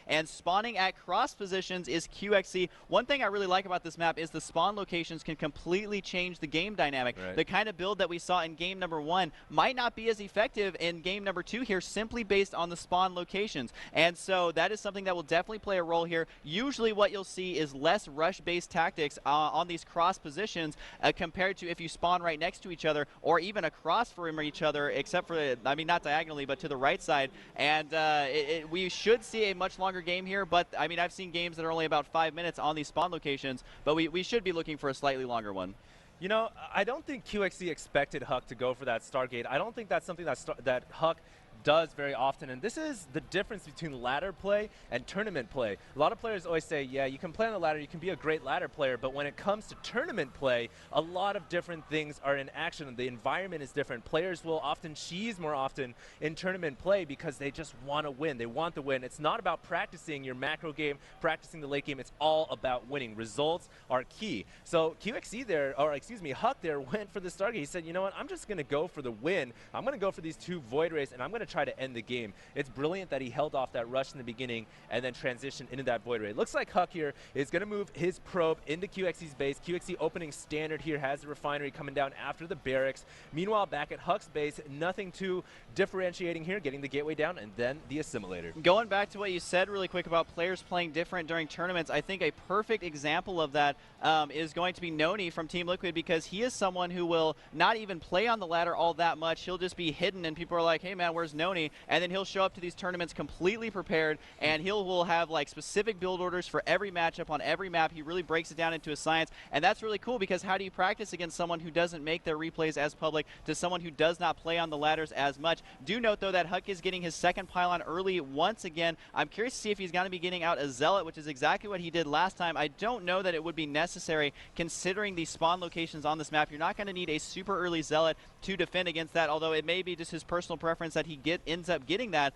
and spawning at cross positions is QXC. One thing I really like about this map is the spawn locations can completely change the game dynamic. Right. The kind of build that we saw in game number 1 might not be as effective in game number 2 here, simply based on the spawn locations. And so that is something that will definitely play a role here. Usually what you'll see is less rush-based tactics on these cross positions compared to if you spawn right next to each other or even across from each other, except for, I mean, not diagonally, but to the right side. And we should see a much longer game here, but I mean, I've seen games that are only about 5 minutes on these spawn locations, but we should be looking for a slightly longer one. You know, I don't think QXC expected Huck to go for that Stargate. I don't think that's something that Huck does very often, and this is the difference between ladder play and tournament play. A lot of players always say, yeah, you can play on the ladder, you can be a great ladder player, but when it comes to tournament play, a lot of different things are in action. The environment is different. Players will often cheese more often in tournament play because they just want to win. They want the win. It's not about practicing your macro game, practicing the late game. It's all about winning. Results are key. So QXC there, or excuse me, Huck there went for the Stargate. He said, you know what, I'm just going to go for the win. I'm going to go for these 2 Void Rays, and I'm going to try to end the game. It's brilliant that he held off that rush in the beginning and then transitioned into that Void Ray. Looks like Huck here is going to move his probe into QXC's base. QXC opening standard here, has the refinery coming down after the barracks. Meanwhile, back at Huck's base, nothing too differentiating here, getting the gateway down and then the assimilator. Going back to what you said really quick about players playing different during tournaments, I think a perfect example of that is going to be Noni from Team Liquid, because he is someone who will not even play on the ladder all that much. He'll just be hidden and people are like, hey man, where's Noni? And then he'll show up to these tournaments completely prepared, and will have like specific build orders for every matchup on every map. He really breaks it down into a science, and that's really cool, because how do you practice against someone who doesn't make their replays as public, to someone who does not play on the ladders as much? Do note though that Huck is getting his second pylon early once again. I'm curious to see if he's going to be getting out a Zealot, which is exactly what he did last time. I don't know that it would be necessary considering the spawn locations on this map. You're not going to need a super early Zealot to defend against that, although it may be just his personal preference that he ends up getting that.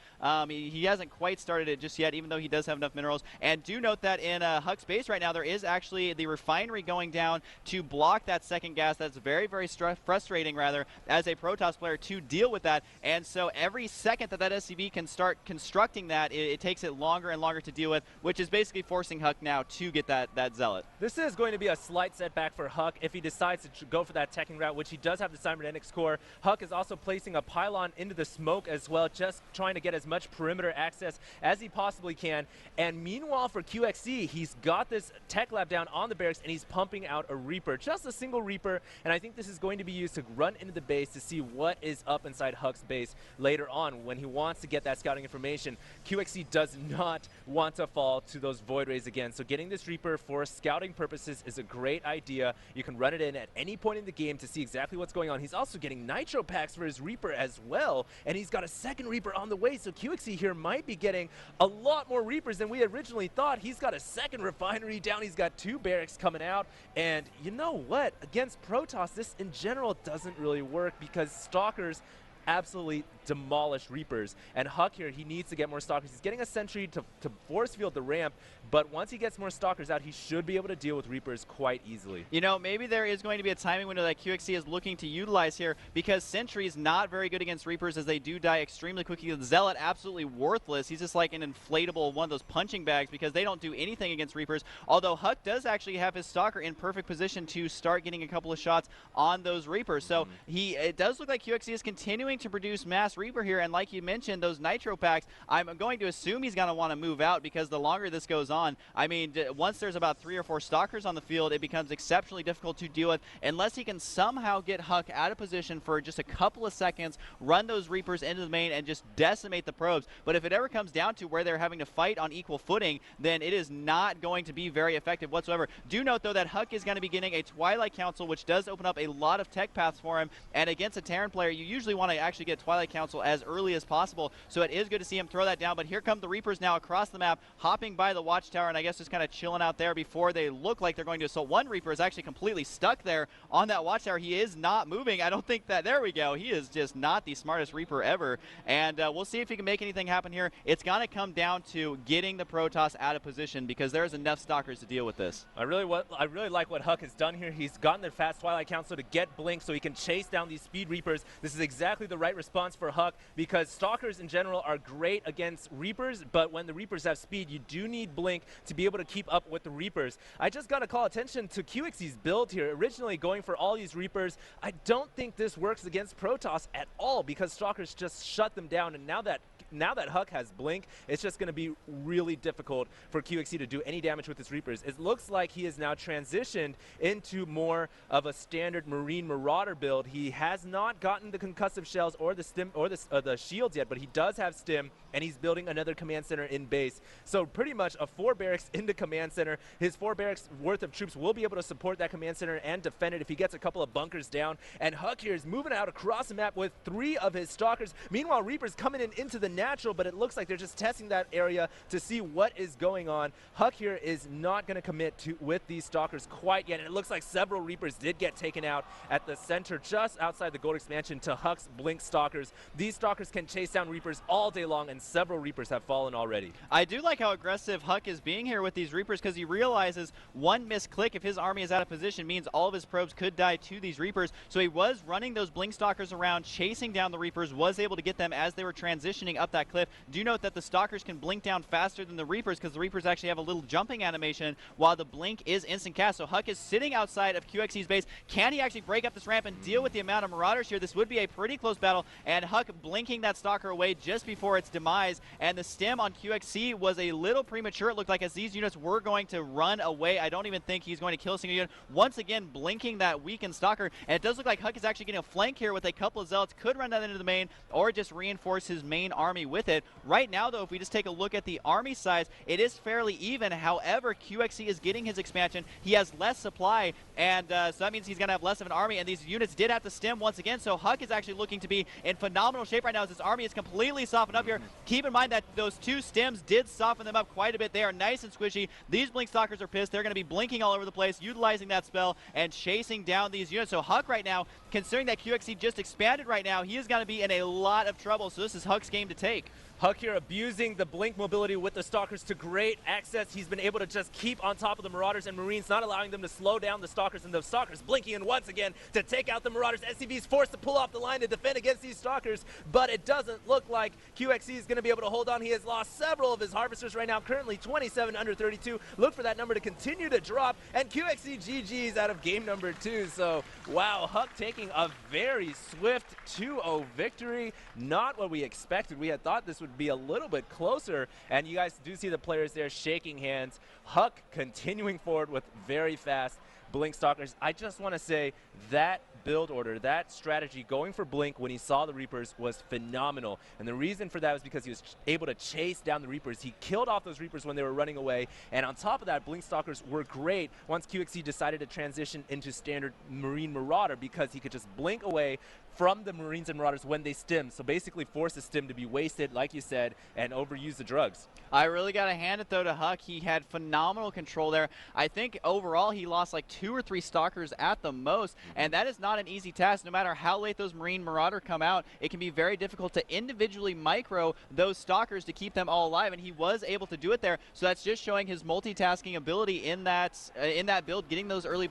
He hasn't quite started it just yet, even though he does have enough minerals. And do note that in Huck's base right now, there is actually the refinery going down to block that second gas. That's very, very frustrating, rather, as a Protoss player to deal with that. And so every second that that SCV can start constructing that, it takes it longer and longer to deal with, which is basically forcing Huck now to get that Zealot. This is going to be a slight setback for Huck if he decides to go for that teching route, which he does have the cybernetics core. Huck is also placing a pylon into the smoke as well, just trying to get as much perimeter access as he possibly can. And meanwhile for QXC, he's got this tech lab down on the barracks and he's pumping out a Reaper, just a single Reaper, and I think this is going to be used to run into the base to see what is up inside Huck's base later on when he wants to get that scouting information. QXC does not want to fall to those Void Rays again, so getting this Reaper for scouting purposes is a great idea. You can run it in at any point in the game to see exactly what's going on. He's also getting Nitro packs for his Reaper as well, and he's got a second Reaper on the way, so QXC here might be getting a lot more Reapers than we originally thought. He's got a second refinery down, he's got 2 barracks coming out, and you know what? Against Protoss, this in general doesn't really work because Stalkers absolutely demolish Reapers. And Huck here, he needs to get more Stalkers. He's getting a Sentry to force field the ramp, but once he gets more Stalkers out, he should be able to deal with Reapers quite easily. You know, maybe there is going to be a timing window that QXC is looking to utilize here, because Sentry is not very good against Reapers, as they do die extremely quickly. The Zealot, absolutely worthless. He's just like an inflatable one of those punching bags, because they don't do anything against Reapers, although Huck does actually have his Stalker in perfect position to start getting a couple of shots on those Reapers. So it does look like QXC is continuing to produce mass Reaper here, and like you mentioned, those Nitro packs, I'm going to assume he's going to want to move out, because the longer this goes on, I mean, once there's about 3 or 4 Stalkers on the field, it becomes exceptionally difficult to deal with unless he can somehow get Huck out of position for just a couple of seconds, run those Reapers into the main, and just decimate the probes. But if it ever comes down to where they're having to fight on equal footing, then it is not going to be very effective whatsoever. Do note, though, that Huck is going to be getting a Twilight Council, which does open up a lot of tech paths for him, and against a Terran player, you usually want to actually get Twilight Council as early as possible, so it is good to see him throw that down. But here come the Reapers now across the map, hopping by the watchtower, and I guess just kind of chilling out there before they look like they're going to assault. One Reaper is actually completely stuck there on that watchtower. He is not moving. I don't think that, there we go, he is just not the smartest Reaper ever, and we'll see if he can make anything happen here. It's going to come down to getting the Protoss out of position, because there's enough Stalkers to deal with this. I really like what Huck has done here. He's gotten the fast Twilight Council to get Blink so he can chase down these speed Reapers. This is exactly the right response for Huck, because Stalkers in general are great against Reapers, but when the Reapers have speed, you do need Blink to be able to keep up with the Reapers. I just got to call attention to QXC's build here. Originally going for all these Reapers, I don't think this works against Protoss at all, because Stalkers just shut them down, and now that Huck has Blink, it's just going to be really difficult for QXC to do any damage with his Reapers. It looks like he has now transitioned into more of a standard Marine Marauder build. He has not gotten the concussive shells or the stim or the shields yet, but he does have stim, and he's building another command center in base. So pretty much a 4 barracks in the command center. His 4 barracks worth of troops will be able to support that command center and defend it if he gets a couple of bunkers down. And Huck here is moving out across the map with 3 of his Stalkers. Meanwhile, Reapers coming in into the natural, but it looks like they're just testing that area to see what is going on. Huck here is not going to commit to with these Stalkers quite yet, and it looks like several Reapers did get taken out at the center just outside the gold expansion to Huck's Blink Stalkers. These Stalkers can chase down Reapers all day long, and several Reapers have fallen already. I do like how aggressive Huck is being here with these Reapers, because he realizes one misclick if his army is out of position means all of his probes could die to these Reapers. So he was running those Blink Stalkers around, chasing down the Reapers, was able to get them as they were transitioning up that cliff. Do note that the Stalkers can blink down faster than the Reapers, because the Reapers actually have a little jumping animation while the blink is instant cast. So Huck is sitting outside of QXC's base. Can he actually break up this ramp and deal with the amount of Marauders here? This would be a pretty close battle, and Huck blinking that Stalker away just before its demise. And the stim on QXC was a little premature, it looked like, as these units were going to run away. I don't even think he's going to kill a single unit. Once again, blinking that weakened Stalker, and it does look like Huck is actually getting a flank here with a couple of Zealots. Could run that into the main, or just reinforce his main army with it. Right now, though, if we just take a look at the army size, it is fairly even. However, QXC is getting his expansion. He has less supply, and so that means he's going to have less of an army, and these units did have to stim once again, so Huck is actually looking to be in phenomenal shape right now as his army is completely softened up here. Keep in mind that those 2 stims did soften them up quite a bit. They are nice and squishy. These Blink Stalkers are pissed. They're going to be blinking all over the place, utilizing that spell and chasing down these units. So Huck right now, considering that QXC just expanded right now, he is going to be in a lot of trouble, so this is Huck's game to take. Huck here abusing the blink mobility with the Stalkers to great access. He's been able to just keep on top of the Marauders and Marines, not allowing them to slow down the Stalkers, and the Stalkers blinking in once again to take out the Marauders. SCV is forced to pull off the line to defend against these Stalkers, but it doesn't look like QXC is going to be able to hold on. He has lost several of his Harvesters right now, currently 27 under 32. Look for that number to continue to drop, and QXC GG's out of game number 2. So, wow, Huck taking a very swift 2-0 victory. Not what we expected. We had thought this would be a little bit closer, and you guys do see the players there shaking hands. Huck continuing forward with very fast Blink Stalkers. I just want to say that build order, that strategy, going for Blink when he saw the Reapers was phenomenal. And the reason for that was because he was able to chase down the Reapers. He killed off those Reapers when they were running away. And on top of that, Blink Stalkers were great once QXC decided to transition into standard Marine Marauder, because he could just blink away from the Marines and Marauders when they stim. So basically force the stim to be wasted, like you said, and overuse the drugs. I really got to hand it, though, to Huck. He had phenomenal control there. I think overall he lost like 2 or 3 Stalkers at the most, and that is not an easy task. No matter how late those Marine Marauder come out, it can be very difficult to individually micro those Stalkers to keep them all alive, and he was able to do it there. So that's just showing his multitasking ability in that build, getting those early